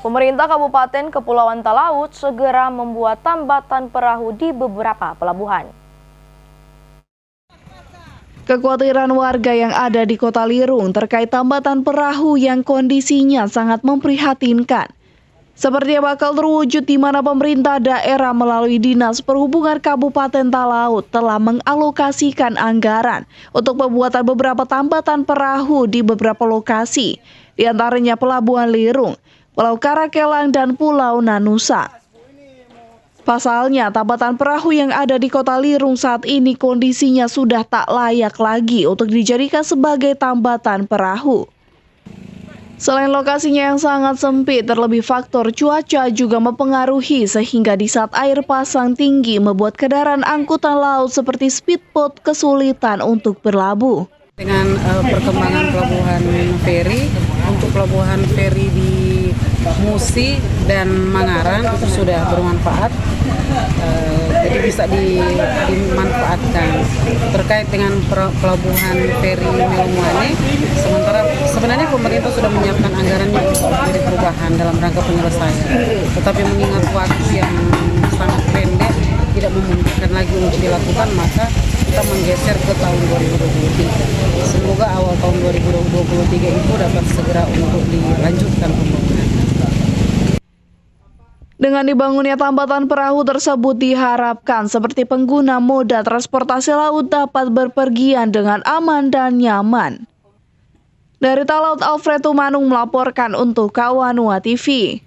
Pemerintah Kabupaten Kepulauan Talaut segera membuat tambatan perahu di beberapa pelabuhan. Kekhawatiran warga yang ada di Kota Lirung terkait tambatan perahu yang kondisinya sangat memprihatinkan. Sepertinya bakal terwujud di mana pemerintah daerah melalui Dinas Perhubungan Kabupaten Talaut telah mengalokasikan anggaran untuk pembuatan beberapa tambatan perahu di beberapa lokasi, di antaranya Pelabuhan Lirung, Pulau Karakelang, dan Pulau Nanusa. Pasalnya, tambatan perahu yang ada di Kota Lirung saat ini kondisinya sudah tak layak lagi untuk dijadikan sebagai tambatan perahu. Selain lokasinya yang sangat sempit, terlebih faktor cuaca juga mempengaruhi sehingga di saat air pasang tinggi membuat kendaraan angkutan laut seperti speedboat kesulitan untuk berlabuh. Dengan perkembangan pelabuhan feri, untuk pelabuhan feri di Musi dan Mangaran itu sudah bermanfaat, jadi bisa dimanfaatkan. Terkait dengan pelabuhan feri Melumane, sebenarnya pemerintah sudah menyiapkan anggarannya untuk menjadi perubahan dalam rangka penyelesaian. Tetapi mengingat waktu yang sangat pendek, tidak memungkinkan lagi untuk dilakukan, maka kita menggeser ke tahun 2023. Semoga awal tahun 2023 itu dapat segera untuk dilanjutkan pembangunan. Dengan dibangunnya tambatan perahu tersebut diharapkan seperti pengguna moda transportasi laut dapat berpergian dengan aman dan nyaman. Dari Talaut, Alfred Tumanung melaporkan untuk Kawanua TV.